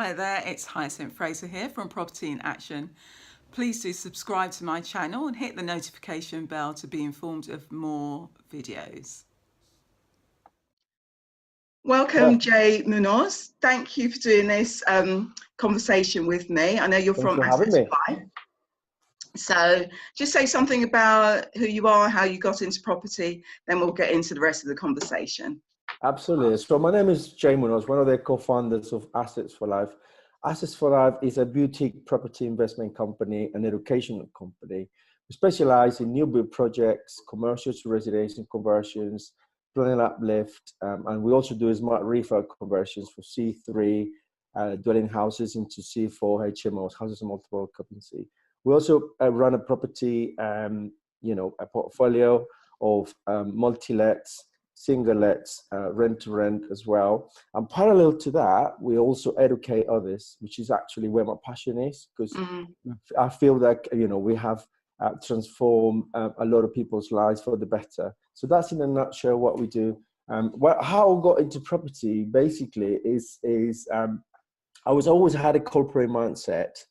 Hi there, it's Hyacinth Fraser here from Property in Action. Please do subscribe to my channel and hit the notification bell to be informed of more videos. Welcome, Jay Munoz. Thank you for doing this conversation with me. I know you're from Assets for Life. So just say something about who you are, how you got into property, then we'll get into the rest of the conversation. Absolutely. So my name is Jay Munoz, one of the co-founders of Assets for Life. Assets for Life is a boutique property investment company, an educational company. We specialize in new build projects, commercial to residential conversions, planning uplift, and we also do smart refurb conversions for C3 dwelling houses into C4 HMOs, houses of multiple occupancy. We also run a property, a portfolio of multi-lets, single lets, rent to rent as well. And parallel to that, we also educate others, which is actually where my passion is, because I feel that, we have transformed a lot of people's lives for the better. So that's in a nutshell what we do. How I got into property basically is I was always had a corporate mindset.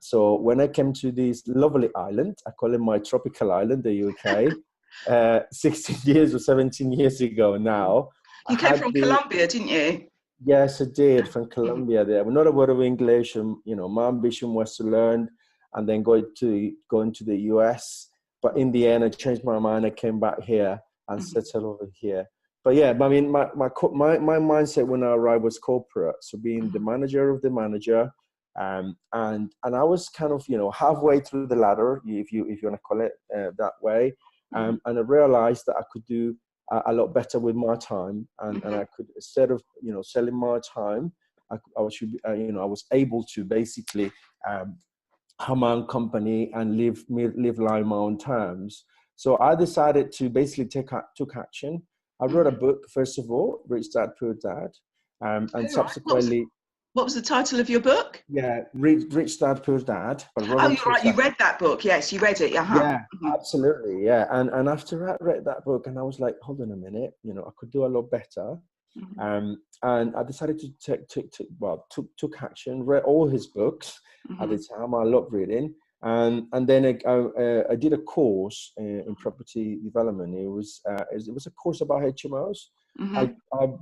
So when I came to this lovely island, I call it my tropical island, the UK, 16 years or 17 years ago now. You came from Colombia, didn't you? Yes, I did, from Colombia there. We're not a word of English, and my ambition was to learn and then go into the US. But in the end, I changed my mind. I came back here and settled over here. But yeah, I mean, my mindset when I arrived was corporate. So being the manager of the manager, and I was kind of halfway through the ladder, if you want to call it that way, and I realized that I could do a lot better with my time, and I could, instead of selling my time, I was able to basically have my own company and live life my own terms. So I decided to basically took action. I wrote a book, first of all, Rich Dad, Poor Dad, and subsequently... What was the title of your book? Yeah, Rich Dad, Poor Dad. Oh, you're right, you read that book. Yes, you read it, Yeah, absolutely, yeah. And after I read that book, and I was like, hold on a minute, I could do a lot better. And I decided to took action, read all his books at the time. I loved reading. And then I did a course in property development. It was a course about HMOs.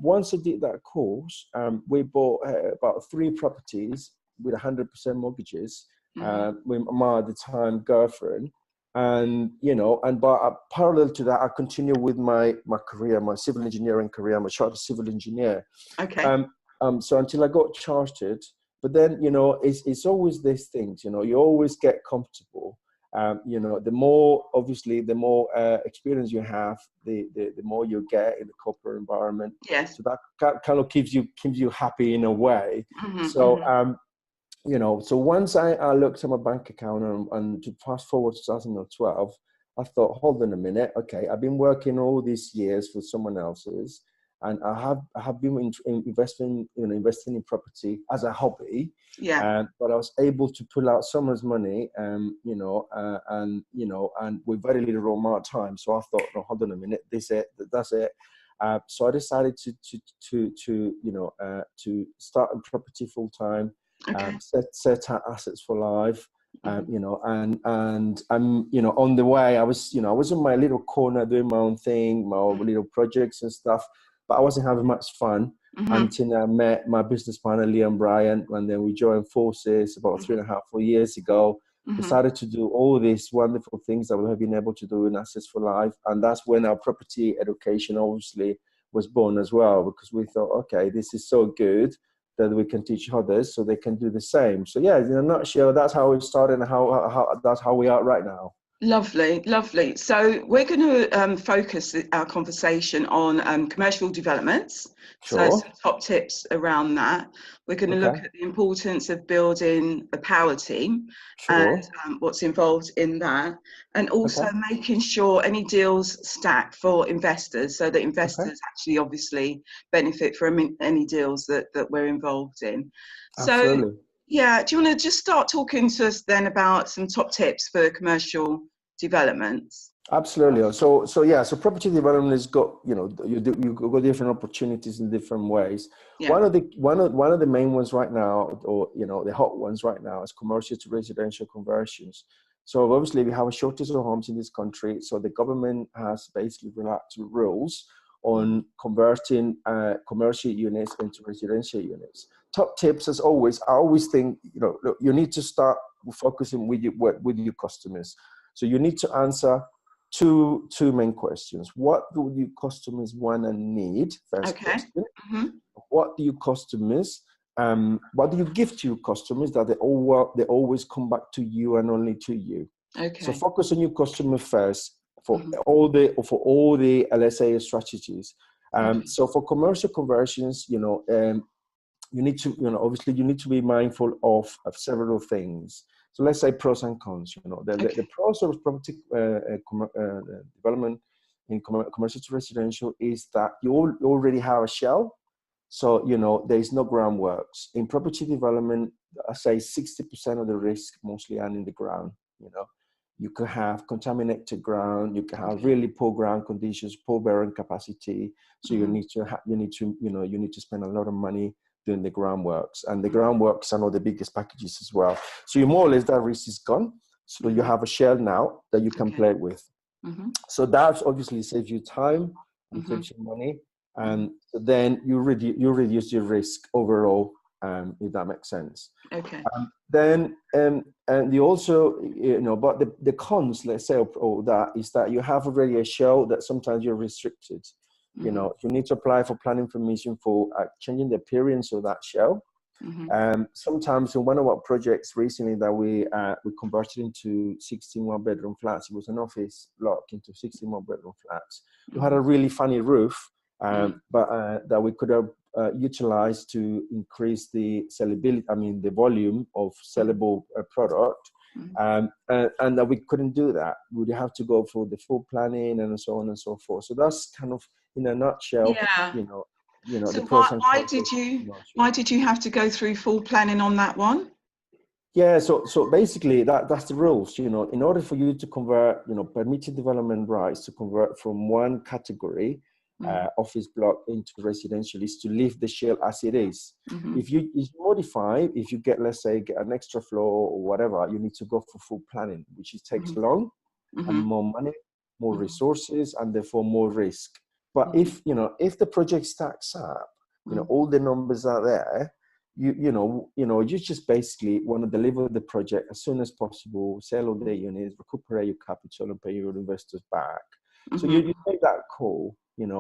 Once I did that course, we bought about 3 properties with 100% mortgages with my at the time girlfriend, and parallel to that, I continued with my career, my civil engineering career. I'm a chartered civil engineer. Okay. So until I got chartered. But then, it's always these things, you always get comfortable. The more experience you have, the more you get in the corporate environment. Yes. So that kind of keeps you happy in a way. So, so once I looked at my bank account and to fast forward to 2012, I thought, hold on a minute. Okay, I've been working all these years for someone else's. And I have been investing in property as a hobby. Yeah. But I was able to pull out someone's money, and with very little amount of time. So I thought, no, hold on a minute, that's it. So I decided to start in property full time. Set out Assets for Life. And on the way, I was in my little corner doing my own thing, my own little projects and stuff. But I wasn't having much fun until I met my business partner, Liam Bryant, and then we joined forces about 3.5, 4 years ago. We started to do all these wonderful things that we have been able to do in Assets for Life. And that's when our property education obviously was born as well, because we thought, okay, this is so good that we can teach others so they can do the same. So yeah, in a nutshell, that's how it started and how that's how we are right now. Lovely, lovely. So we're going to focus our conversation on commercial developments. Sure. So some top tips around that. We're going to look at the importance of building a power team and what's involved in that, and also making sure any deals stack for investors, so that investors actually obviously benefit from any deals that we're involved in. Absolutely. So yeah, do you want to just start talking to us then about some top tips for commercial developments? Absolutely. So property development has got, you got different opportunities in different ways. Yeah. One of the main ones right now, or the hot ones right now, is commercial to residential conversions. So obviously we have a shortage of homes in this country. So the government has basically relaxed rules on converting commercial units into residential units. Top tips, as always, I always think, you need to start focusing with your customers. So you need to answer two main questions. What do your customers want and need? First question. What do you give to your customers that they always come back to you and only to you? Okay. So focus on your customer first for all the LSA strategies. So for commercial conversions, you need to, obviously you need to be mindful of several things. So let's say pros and cons. The pros of property development in commercial to residential is that you already have a shell. So, there is no groundworks. In property development, I say 60% of the risk mostly are in the ground. You could have contaminated ground, you can have really poor ground conditions, poor bearing capacity. So you need to spend a lot of money doing the groundworks, and the groundworks are not the biggest packages as well. So you more or less, that risk is gone. So you have a shell now that you can play with. So that obviously saves you time and saves you money. And then you reduce your risk overall, if that makes sense. Okay. And you also, but the cons, let's say, of that is that you have already a shell that sometimes you're restricted. You need to apply for planning permission for changing the appearance of that shell. Sometimes in one of our projects recently that we converted into 16 one-bedroom flats, it was an office block into 16 one-bedroom flats. You had a really funny roof, but that we could have utilized to increase the sellability, the volume of sellable product, and that we couldn't do that. We would have to go for the full planning and so on and so forth. So that's kind of, in a nutshell, so the pros and why cons. why did you have to go through full planning on that one? Yeah, so basically that's the rules. In order for you to convert, permitted development rights to convert from one category, office block, into residential, is to leave the shell as it is. If you modify, if you get, let's say, get an extra floor or whatever, you need to go for full planning, which takes long and more money, more resources, and therefore more risk. But if the project stacks up, all the numbers are there, you just basically want to deliver the project as soon as possible, sell all the units, recuperate your capital, and pay your investors back. So you make that call,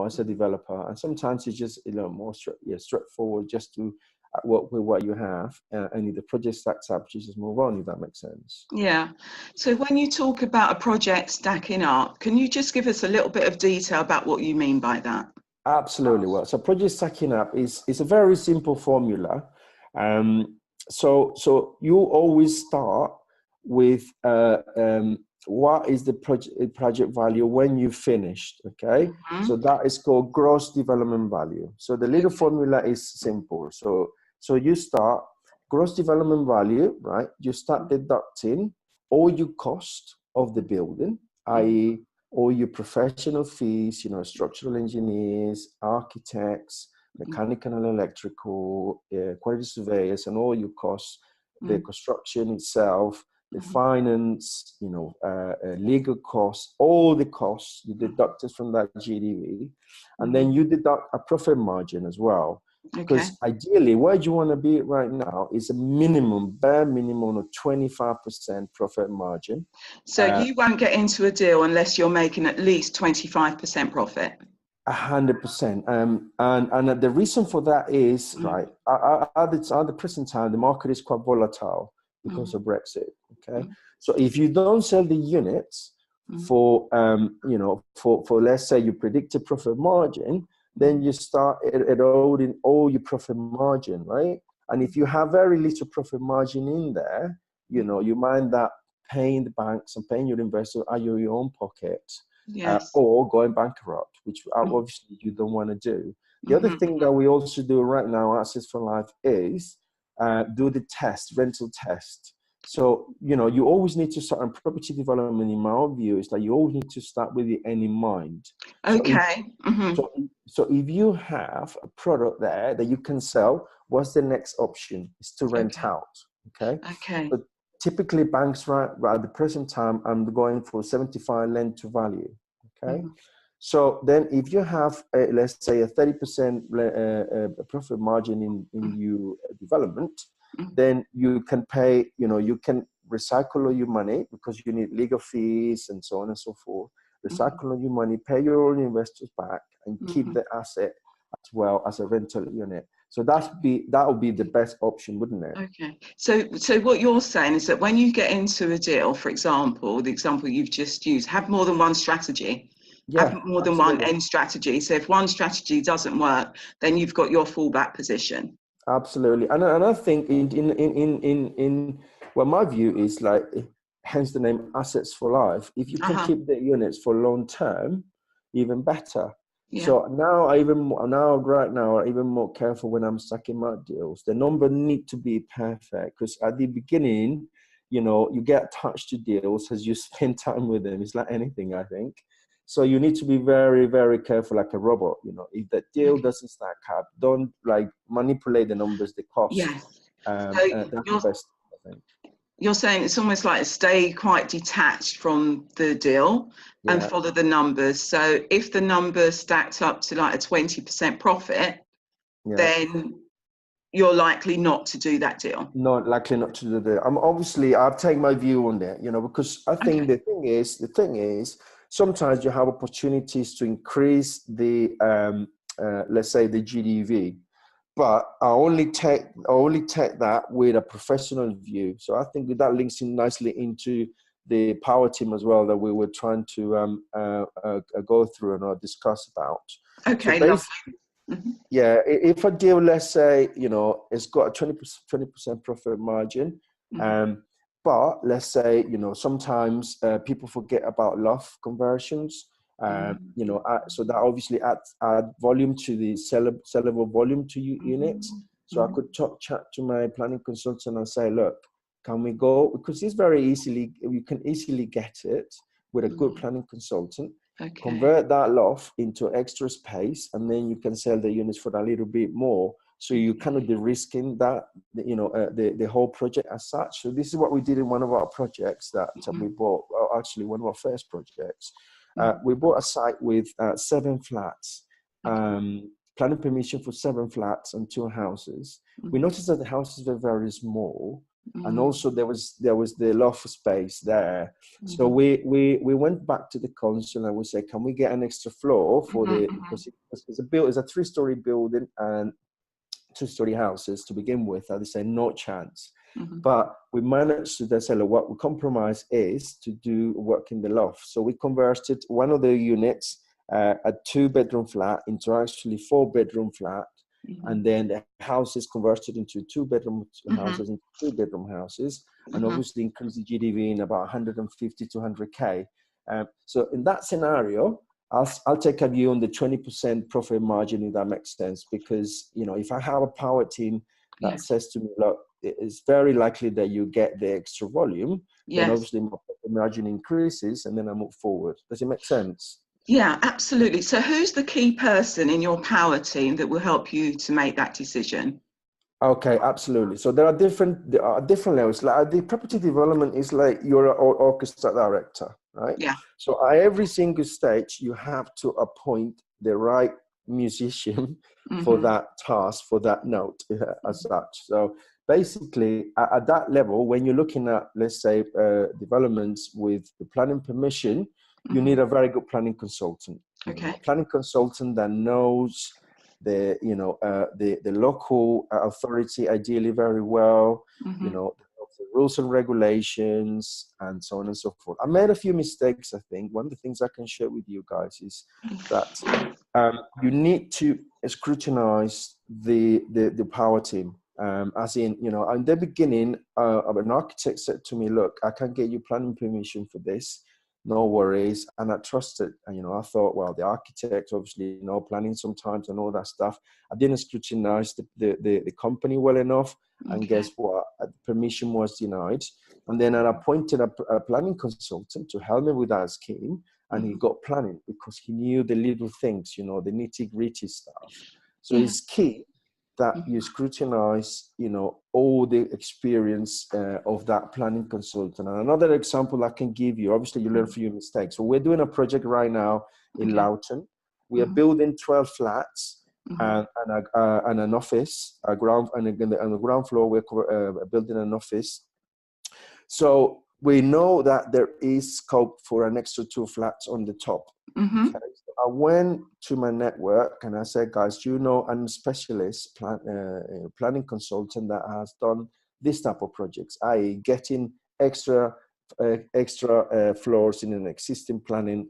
as a developer, and sometimes it's just more straightforward, just to work with what you have, and if the project stacks up, you just move on, if that makes sense. Yeah. So when you talk about a project stacking up, can you just give us a little bit of detail about what you mean by that? Absolutely. Well, so project stacking up is a very simple formula. So you always start with what is the project value when you finished, okay? So that is called gross development value. So the little formula is simple. So you start gross development value, right? You start deducting all your cost of the building, i.e. all your professional fees, structural engineers, architects, mechanical and electrical, quality surveyors, and all your costs, the construction itself, the finance, legal costs, all the costs, you deduct it from that GDV, and then you deduct a profit margin as well. Because ideally, where you want to be right now is a bare minimum of 25% profit margin. So you won't get into a deal unless you're making at least 25% profit. 100%. And the reason for that is, right, at the present time, the market is quite volatile because of Brexit. Okay. So if you don't sell the units for let's say you predicted profit margin, then you start eroding all your profit margin, right? And if you have very little profit margin in there, you mind that paying the banks and paying your investors out of your own pocket, or going bankrupt, which obviously you don't want to do. The other thing that we also do right now, Assets for Life, is do the rental test. So, you always need to start on property development, in my view, is like you always need to start with the end in mind. Okay. So if you have a product there that you can sell, what's the next option? Is to rent out. Okay. Okay. But typically banks, right at the present time, I'm going for 75 lend to value. Okay. So then if you have, let's say, a 30% profit margin in your development, then you can pay, you can recycle all your money because you need legal fees and so on and so forth. Recycle all your money, pay your own investors back, and keep the asset as well as a rental unit. So that would be the best option, wouldn't it? Okay. So what you're saying is that when you get into a deal, for example, the example you've just used, have more than one strategy. Yeah, have more than one end strategy. So if one strategy doesn't work, then you've got your fallback position. Absolutely. And I think in well, my view is like, hence the name assets for life. If you can keep the units for long term, even better. Yeah. So now right now, I'm even more careful when I'm stacking my deals. The number need to be perfect, because at the beginning, you get attached to deals as you spend time with them. It's like anything, I think. So you need to be very, very careful, like a robot. If the deal doesn't stack up, don't like manipulate the numbers, the cost. Yes. That's the best, I think. You're saying it's almost like stay quite detached from the deal and follow the numbers. So if the numbers stacked up to like a 20% profit, then you're likely not to do that deal. Not likely not to do that. I'll take my view on that, because I think the thing is, sometimes you have opportunities to increase the, let's say, the GDV, but I only take that with a professional view. So I think that links in nicely into the power team as well, that we were trying to go through and discuss about. Okay, so lovely. Yeah, if a deal, let's say, it's got a 20% profit margin, but let's say, sometimes people forget about loft conversions, so that obviously add volume to the sellable volume to units. So I could chat to my planning consultant and say, look, can we go? Because you can easily get it with a good planning consultant. Convert that loft into extra space, and then you can sell the units for a little bit more. So you kind of de-risking that, the whole project as such. So this is what we did in one of our projects that we bought. Well, actually, one of our first projects. We bought a site with 7 flats, planning permission for 7 flats and 2 houses. We noticed that the houses were very small. And also there was the loft space there. So we went back to the council and we said, can we get an extra floor for because it's a 3-story building and 2-story houses to begin with. And they said, no chance. But we managed to then say, look, what we compromise is to do work in the loft. So we converted one of the units, a 2-bedroom flat, into actually 4-bedroom flat. And then the houses converted into 2-bedroom houses into 3-bedroom houses, and obviously increase the GDV in about 150 to 100K. So in that scenario, I'll take a view on the 20% profit margin, if that makes sense, because if I have a power team that says to me, look, it's very likely that you get the extra volume, then obviously my profit margin increases, and then I move forward. Does it make sense? Yeah, absolutely. So who's the key person in your power team that will help you to make that decision? Okay, absolutely. So there are different levels. Like the property development is like you're an orchestra director, right? Yeah. So at every single stage, you have to appoint the right musician for that task, for that note, as such. So basically, at that level, when you're looking at, let's say, developments with the planning permission, you need a very good planning consultant. Okay. A planning consultant that knows the local authority ideally very well, the rules and regulations, and so on and so forth. I made a few mistakes. I think one of the things I can share with you guys is that you need to scrutinize the power team. As in, in the beginning, an architect said to me, look, I can't get you planning permission for this. no worries. And I trusted, and, I thought, well, the architect, obviously, planning sometimes and all that stuff. I didn't scrutinize the company well enough. And guess what? Permission was denied. And then I appointed a planning consultant to help me with that scheme. And he got planning because he knew the little things, the nitty-gritty stuff. So it's key that you scrutinize, all the experience of that planning consultant. And another example I can give you, obviously you learn from your mistakes. So we're doing a project right now in Loughton. We are building 12 flats and an office, on the ground floor, we're building an office. So we know that there is scope for an extra 2 flats on the top. Okay. So I went to my network and I said, guys, do you know a specialist planning consultant that has done this type of projects, i.e. getting extra floors in an existing planning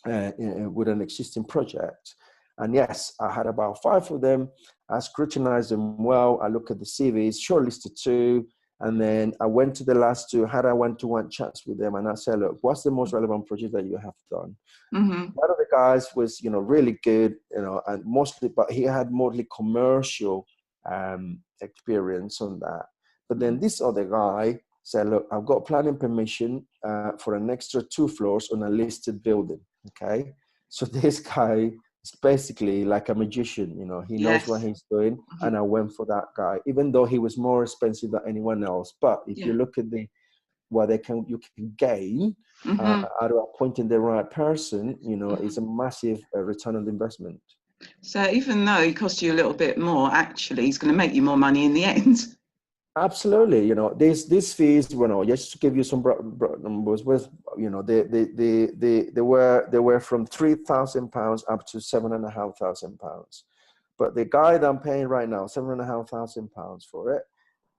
with an existing project? And yes, I had about 5 of them. I scrutinized them well. I looked at the CVs, shortlisted 2. And then I went to the last 2, had a one-to-one chats with them. And I said, look, what's the most relevant project that you have done? One of the guys was, really good, and mostly, but he had mostly commercial experience on that. But then this other guy said, look, I've got planning permission for an extra 2 floors on a listed building. Okay. So this guy is basically like a magician, he knows what he's doing. And I went for that guy, even though he was more expensive than anyone else. But if you look at what you can gain out of appointing the right person, it's a massive return on investment. So even though it costs you a little bit more, actually, it's going to make you more money in the end. Absolutely, these fees, just to give you some numbers, was, they were from £3,000 up to £7,500. But the guy that I'm paying right now, £7,500 for it,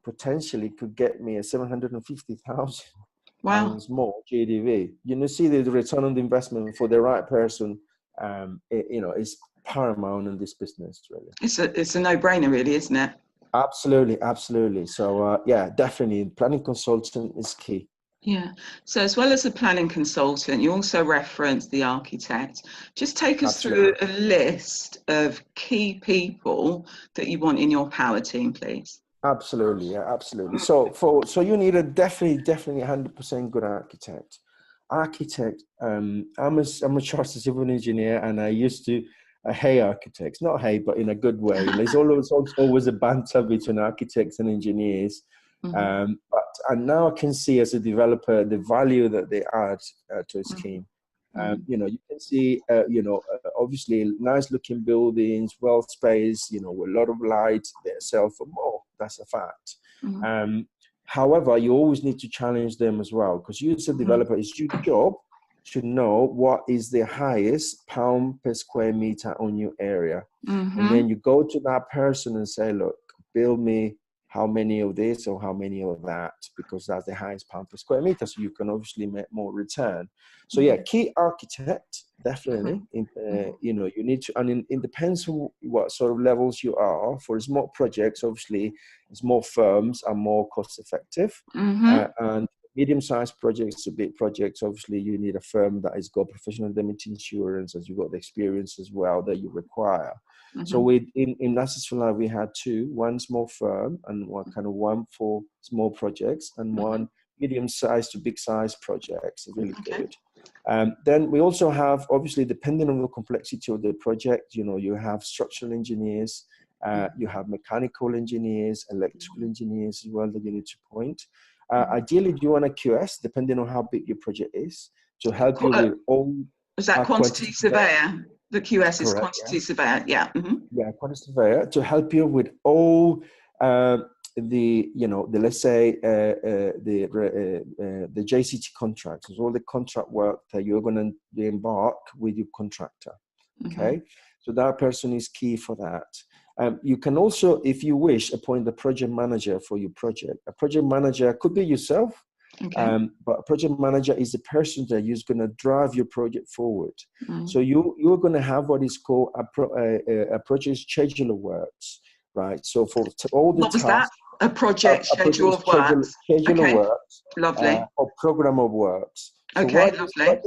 potentially could get me a £750,000 more GDV. See the return on the investment for the right person, is paramount in this business, really. It's a no-brainer, really, isn't it? Absolutely. So definitely planning consultant is key. Yeah. So as well as a planning consultant, you also reference the architect. Just take us through a list of key people that you want in your power team, please. Absolutely. So you need a definitely 100% good architect. I'm a chartered civil engineer, and I used to hate architects. Not hate, but in a good way. There's always a banter between architects and engineers. But now I can see as a developer the value that they add to a scheme. You can see, obviously nice looking buildings, well spaced, with a lot of light, they sell for more. That's a fact. However, you always need to challenge them as well, because you as a developer, it's your job to know what is the highest pound per square meter on your area. And then you go to that person and say, look, build me how many of this or how many of that, because that's the highest pound per square meter. So you can obviously make more return. So key architect, definitely. You need to, and it depends on what sort of levels you are. For small projects, obviously, small firms are more cost effective. And medium-sized projects to big projects, obviously, you need a firm that has got professional indemnity insurance, as you've got the experience as well that you require. So in Assets for Life, we had 2, one small firm and one for small projects, and one medium-sized to big-sized projects. Really good. Then we also have, obviously, depending on the complexity of the project, you have structural engineers, you have mechanical engineers, electrical engineers as well that you need to point. Ideally, you want a QS, depending on how big your project is, to help you with all. Is that quantity surveyor? The QS is quantity surveyor, yeah. Yeah, quantity surveyor, to help you with all let's say the JCT contracts, all the contract work that you're going to embark with your contractor. Okay, so that person is key for that. You can also, if you wish, appoint the project manager for your project. A project manager could be yourself, but a project manager is the person that is going to drive your project forward. So you're going to have what is called a project schedule of works, right? So for all the tasks. What was that? A project schedule of works. Schedule of works. Lovely. Or program of works. So Okay, lovely.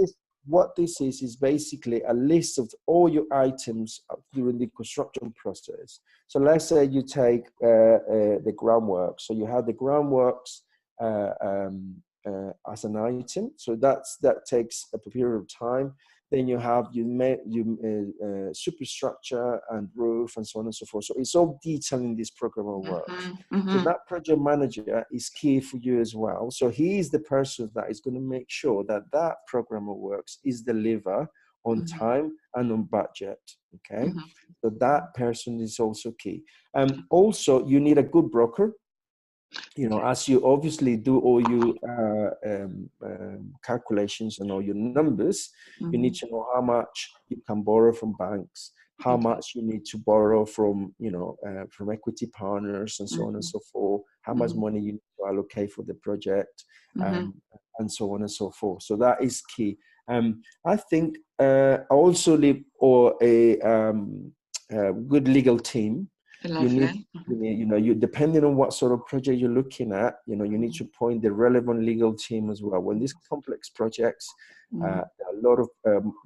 what this is basically a list of all your items during the construction process. So let's say you take the groundwork. So you have the groundworks as an item. So that takes a period of time. Then you have superstructure and roof and so on and so forth. So it's all detailed in this program of works. So that project manager is key for you as well. So he is the person that is going to make sure that that program of works is delivered on time and on budget. Okay, so that person is also key. Also, you need a good broker. You know, as you obviously do all your calculations and all your numbers, you need to know how much you can borrow from banks, how much you need to borrow from, from equity partners and so on and so forth, how much money you need to allocate for the project, and so on and so forth. So that is key. I think also a good legal team. Lovely. You depending on what sort of project you're looking at, you need to point the relevant legal team as well. When these complex projects, there are a lot of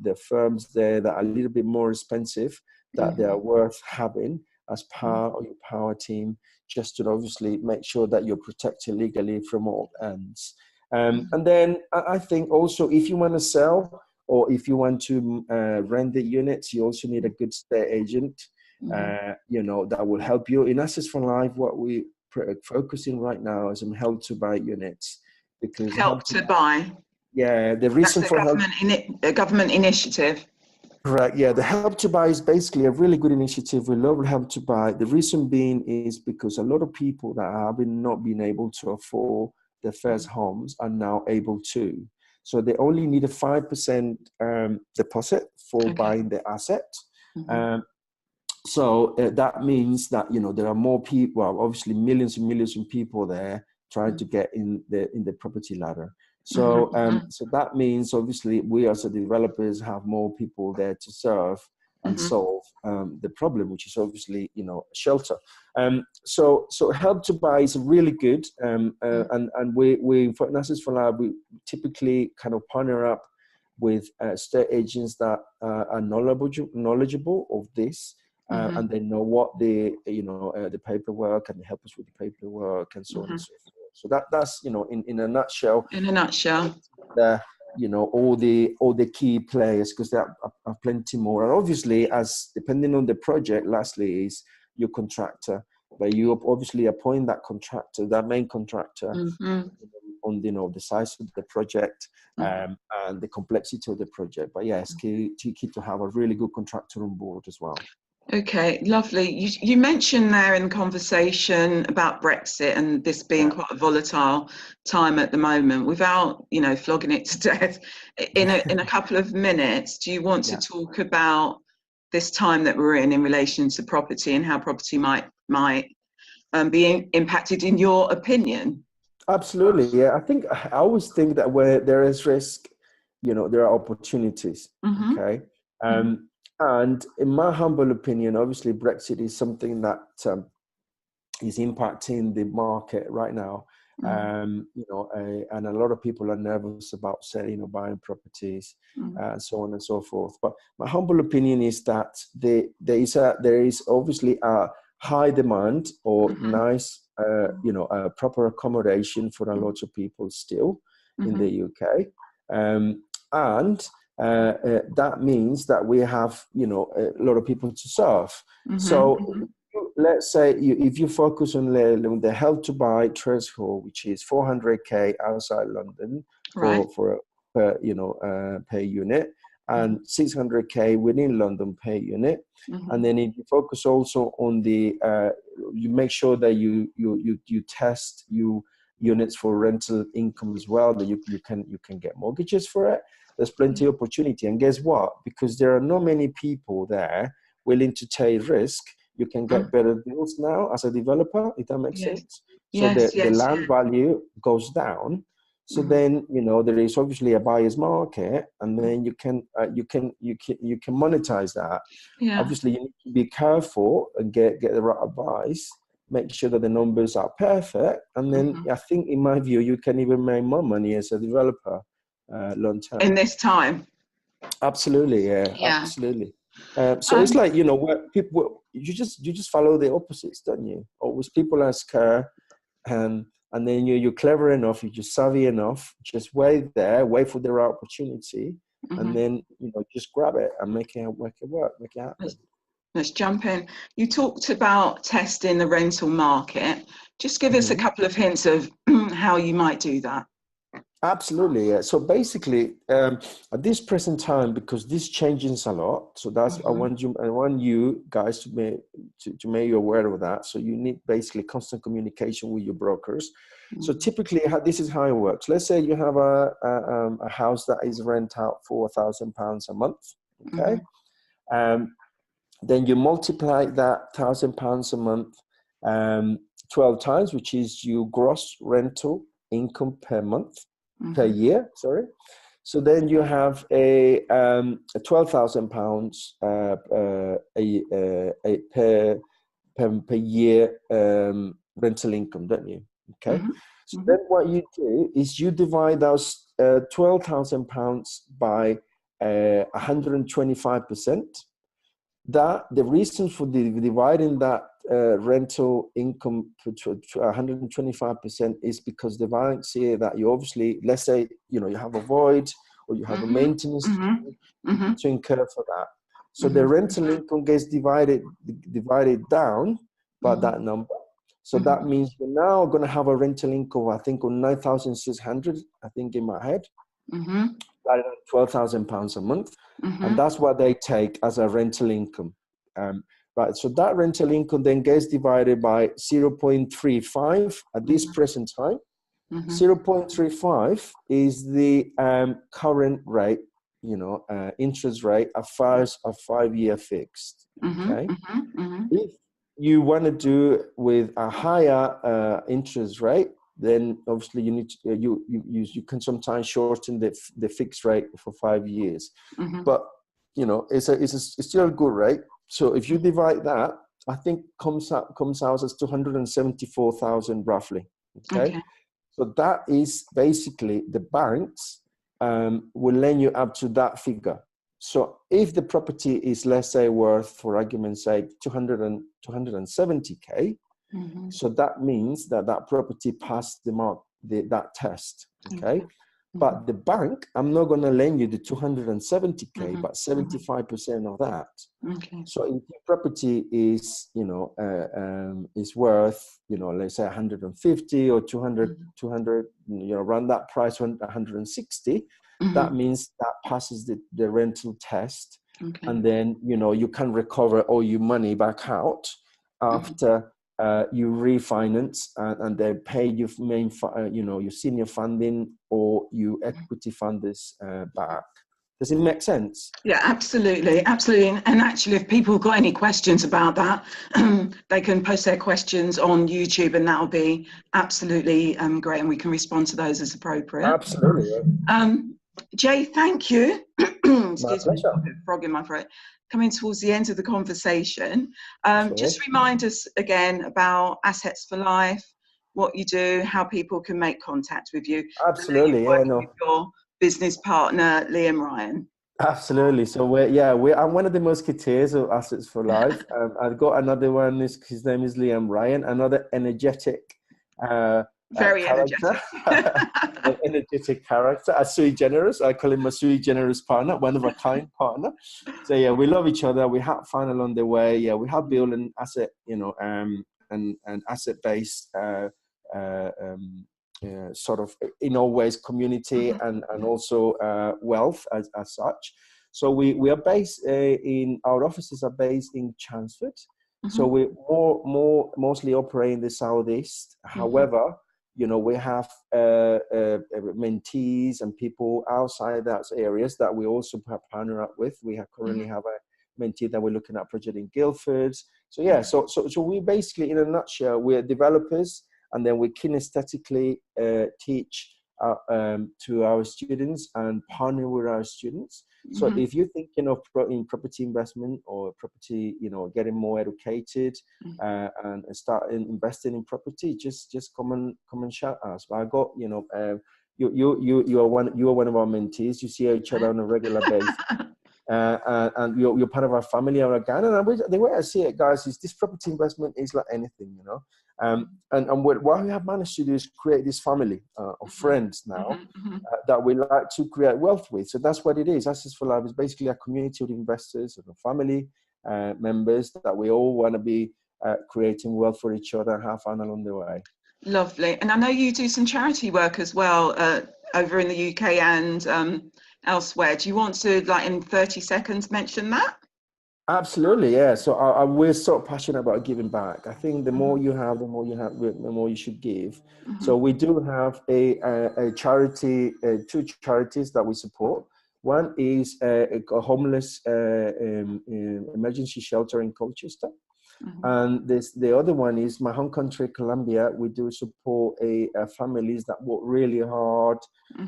the firms there that are a little bit more expensive, that they are worth having as part of your power team, just to obviously make sure that you're protected legally from all ends. And then I think also, if you want to sell or if you want to rent the units, you also need a good estate agent. That will help you. In Assets for Life, what we focusing right now is on help to buy units, because Help to buy. Yeah, the reason for a government initiative. Correct. Yeah, the help to buy is basically a really good initiative. We love help to buy. The reason being is because a lot of people that have not been able to afford their first homes are now able to. So they only need a 5% deposit for buying the asset. So that means that there are more people. Well, obviously, millions and millions of people there trying to get in the property ladder. So so that means obviously we as the developers have more people there to serve and solve the problem, which is obviously shelter. So help to buy is really good. And we for Assets for Life, we typically kind of partner up with estate agents that are knowledgeable of this. And they know what the paperwork, and they help us with the paperwork and so on and so forth. So that's in a nutshell. In a nutshell. All the key players, because there are plenty more. And obviously, as depending on the project, lastly is your contractor. But you obviously appoint that contractor, that main contractor, on the size of the project and the complexity of the project. But yes, key to have a really good contractor on board as well. Okay, lovely. You mentioned there in the conversation about Brexit and this being quite a volatile time at the moment. Without flogging it to death, in a couple of minutes, do you want to talk about this time that we're in relation to property and how property might be impacted, in your opinion? Absolutely, yeah. I always think that where there is risk, there are opportunities. Okay. And in my humble opinion, obviously Brexit is something that is impacting the market right now. And a lot of people are nervous about selling or buying properties, and so on and so forth. But my humble opinion is that there is obviously a high demand or nice, proper accommodation for a lot of people still in the UK, and that means that we have, a lot of people to serve. So let's say if you focus on the help to buy threshold, which is 400k outside London for per unit, and 600k within London per unit. And then if you focus also on the, you make sure that you test your units for rental income as well, that you can get mortgages for it. There's plenty of opportunity. And guess what? Because there are not many people there willing to take risk, you can get better deals now as a developer, if that makes sense. So the land value goes down. So then, there is obviously a buyer's market, and then you can monetize that. Obviously, you need to be careful and get the right advice. Make sure that the numbers are perfect, and then I think, in my view, you can even make more money as a developer long term. In this time. Absolutely, yeah. Absolutely. So it's like, you know, where people, you just follow the opposites, don't you? Always people are scared, and then you're clever enough, you're just savvy enough, just wait for the right opportunity, and then, you know, just grab it and make it work, make it happen. Let's jump in. You talked about testing the rental market. Just give us a couple of hints of how you might do that. Absolutely, yeah. So basically, at this present time, because this changes a lot, so that's I want you guys to make you aware of that. So you need basically constant communication with your brokers. So typically, this is how it works. Let's say you have a house that is rent out for £1,000 a month. Okay, then you multiply that £1,000 a month 12 times, which is your gross rental income per month. Per year, sorry. So then you have a £12,000 per year rental income, don't you? Okay. So then what you do is you divide those £12,000 by 125%. That the reason for dividing that rental income to 125% is because the banks say that you obviously, let's say, you know, you have a void or you have a maintenance to incur for that. So the rental income gets divided down by that number. So that means you're now going to have a rental income, I think, on 9,600, I think in my head, £12,000 a month. And that's what they take as a rental income. Right, so that rental income then gets divided by 0.35 at this present time. 0.35 is the current rate, you know, interest rate of 5-year fixed. Okay. If you want to do it with a higher interest rate, then obviously you need to, you can sometimes shorten the fixed rate for 5 years. But you know, it's still a good rate. So if you divide that, I think comes out as 274,000 roughly. Okay. So that is basically the banks will lend you up to that figure. So if the property is, let's say, worth, for argument's sake, 270K, so that means that property passed the mark, that test. Okay. But the bank, I'm not going to lend you the 270K, but 75% of that. So if the property is, you know, is worth, you know, let's say 150 or 200, you know, around that price, 160, that means that passes the rental test. And then, you know, you can recover all your money back out after you refinance and they pay your main, you know, your senior funding or your equity funders back. Does it make sense? Yeah, absolutely. Absolutely. And actually, if people have got any questions about that, they can post their questions on YouTube and that'll be absolutely great. And we can respond to those as appropriate. Absolutely. Jay, thank you. Excuse me, pleasure. I've got a bit of frog in my throat. Coming towards the end of the conversation, just remind us again about Assets for Life, what you do, how people can make contact with you. Absolutely, yeah, no. With your business partner, Liam Ryan. Absolutely. So I'm one of the musketeers of Assets for Life. I've got another one. His name is Liam Ryan. Another energetic. Very character. An energetic character, a sui generis. I call him a sui generis partner, one of a kind partner. So yeah, we love each other. We have fun along the way. Yeah, we have built an asset, you know, an asset-based sort of, in all ways, community and also wealth as such. So we are based our offices are based in Chelmsford. So we mostly operate in the southeast. However, you know, we have mentees and people outside those areas that we also partner up with. We currently have a mentee that we're looking at project in Guildford. So yeah, so we basically, in a nutshell, we're developers, and then we kinesthetically teach to our students and partner with our students. So if you're thinking of in property investment or property, getting more educated and start investing in property, just come and shout us. I got, you are one of our mentees. You see each other on a regular basis. And you're part of our family again. And the way I see it, guys, is this property investment is like anything, and what we have managed to do is create this family of friends now that we like to create wealth with. So that's what it is. Assets for Life is basically a community of investors and family members that we all want to be creating wealth for each other and have fun along the way. Lovely. And I know you do some charity work as well over in the UK and elsewhere. Do you want to, like, in 30 seconds, mention that? Absolutely, yeah. So we're so passionate about giving back. I think the more you have, the more you should give. So we do have a charity, two charities that we support. One is a homeless emergency shelter in Colchester. And the other one is my home country, Colombia. We do support families that work really hard,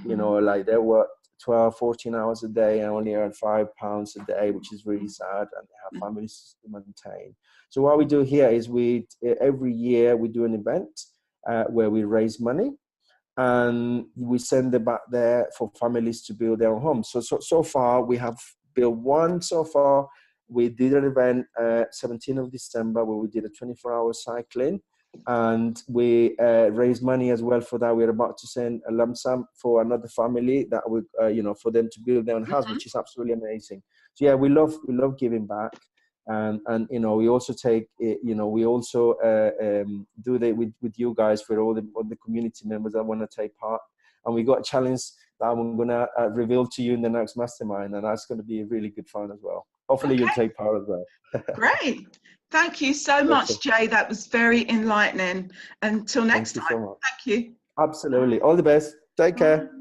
like they work 12, 14 hours a day and only earn £5 a day, which is really sad, and they have families to maintain. So what we do here is every year we do an event where we raise money and we send it back there for families to build their own homes. So far we have built one so far. We did an event 17th of December where we did a 24-hour cycling, and we raised money as well for that. We're about to send a lump sum for another family that would, for them to build their own house, which is absolutely amazing. So yeah, we love giving back, and we also take, we also do that with you guys for all the community members that want to take part. And we got a challenge that I'm gonna reveal to you in the next mastermind, and that's going to be really good fun as well. Hopefully you'll take part as well. Great. Thank you so much, Jay. That was very enlightening. Until next time. Thank you so much. Thank you. Absolutely. All the best. Take care.